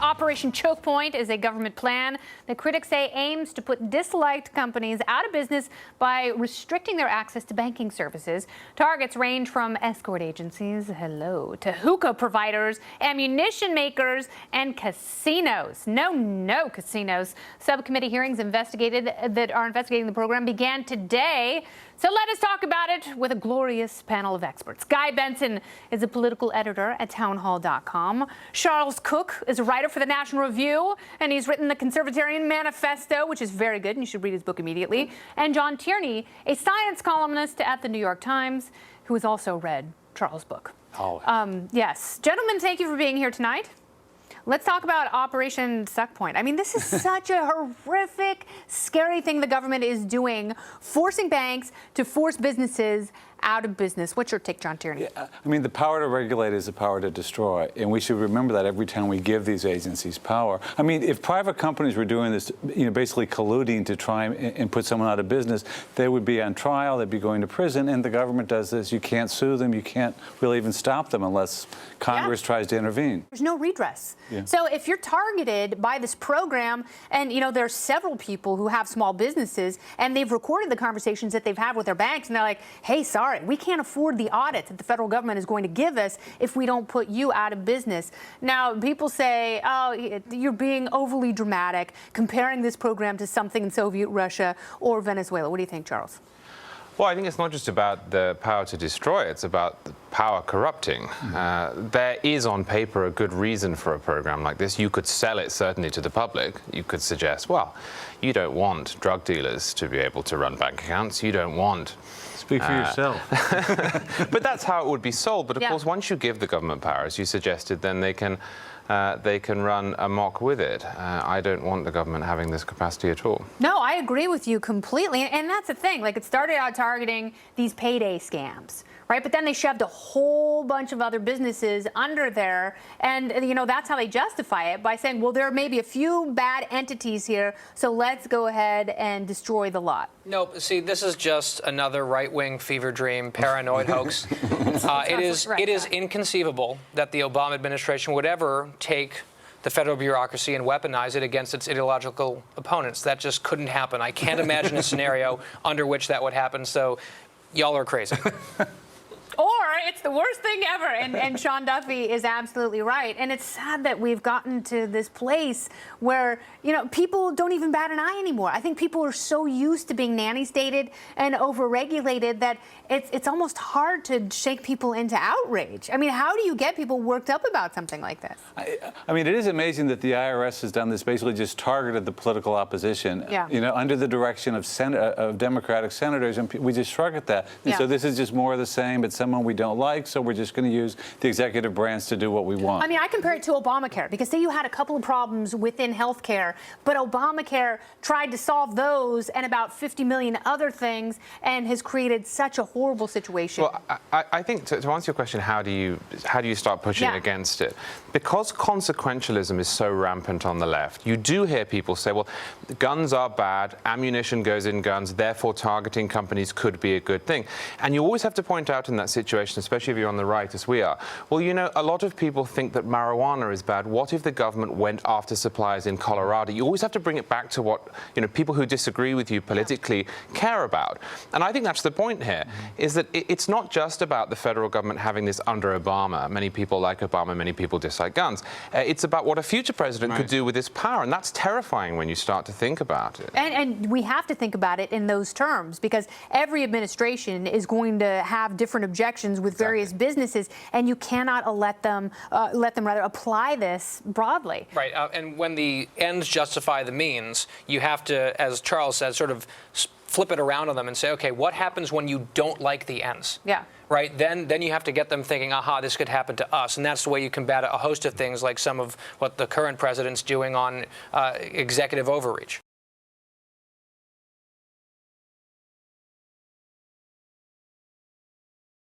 Operation Chokepoint is a government plan that critics say aims to put disliked companies out of business by restricting their access to banking services. Targets range from escort agencies, to hookah providers, ammunition makers, and casinos. No casinos. Subcommittee hearings that are investigating the program began today. So let us talk about it with a glorious panel of experts. Guy Benson is a political editor at townhall.com. Charles Cook is a writer for the National Review, and he's written the Conservatarian Manifesto, which is very good, and you should read his book immediately. And John Tierney, a science columnist at the New York Times, who has also read Charles' book. Yes. Gentlemen, thank you for being here tonight. Let's talk about Operation Chokepoint. I mean, this is such a horrific, scary thing the government is doing, forcing banks to force businesses out of business. What's your take, John Tierney? Yeah, I mean, the power to regulate is the power to destroy, and we should remember that every time we give these agencies power. I mean, if private companies were doing this, basically colluding to try and put someone out of business, they would be on trial, they'd be going to prison, and the government does this. You can't sue them, you can't really even stop them unless Congress tries to intervene. There's no redress. Yeah. So if you're targeted by this program, and there's several people who have small businesses, and they've recorded the conversations that they've had with their banks, and they're like, hey, sorry, we can't afford the audit that the federal government is going to give us if we don't put you out of business. Now, people say, oh, you're being overly dramatic, comparing this program to something in Soviet Russia or Venezuela. What do you think, Charles? Well, I think it's not just about the power to destroy, it's about the power corrupting. There is on paper a good reason for a program like this. You could sell it certainly to the public. You could suggest, well, you don't want drug dealers to be able to run bank accounts. You don't want... Speak for yourself. But that's how it would be sold. But of course, once you give the government power, as you suggested, then they can run amok with it. I don't want the government having this capacity at all. No, I agree with you completely. And that's the thing. Like, it started out targeting these payday scams, right? But then they shoved a whole bunch of other businesses under there. And, that's how they justify it, by saying, well, there may be a few bad entities here, so let's go ahead and destroy the lot. Nope. See, this is just another right-wing fever dream, paranoid hoax. It is inconceivable that the Obama administration would ever take the federal bureaucracy and weaponize it against its ideological opponents. That just couldn't happen. I can't imagine a scenario under which that would happen. So y'all are crazy. Or it's the worst thing ever. And Sean Duffy is absolutely right. And it's sad that we've gotten to this place where, people don't even bat an eye anymore. I think people are so used to being nanny-stated and overregulated that it's almost hard to shake people into outrage. I mean, how do you get people worked up about something like this? I mean, it is amazing that the IRS has done this, basically just targeted the political opposition, under the direction of Democratic senators, and we just shrug at that. And so this is just more of the same. It's someone we don't like, so we're just going to use the executive branch to do what we want. I mean, I compare it to Obamacare, because say you had a couple of problems within health care, but Obamacare tried to solve those and about 50 million other things and has created such a horrible situation. Well, I think to answer your question, how do you start pushing against it? Because consequentialism is so rampant on the left, you do hear people say, well, guns are bad, ammunition goes in guns, therefore targeting companies could be a good thing. And you always have to point out in that situation, especially if you're on the right, as we are, well, a lot of people think that marijuana is bad. What if the government went after suppliers in Colorado? You always have to bring it back to what people who disagree with you politically care about. And I think that's the point here, is that it's not just about the federal government having this under Obama. Many people like Obama, many people dislike guns. It's about what a future president could do with this power, and that's terrifying when you start to think about it. And we have to think about it in those terms, because every administration is going to have different objections with various businesses, and you cannot let them apply this broadly. Right, and when the ends justify the means, you have to, as Charles said, sort of flip it around on them and say, okay, what happens when you don't like the ends? Yeah. Right, then you have to get them thinking, aha, this could happen to us. And that's the way you combat a host of things like some of what the current president's doing on executive overreach.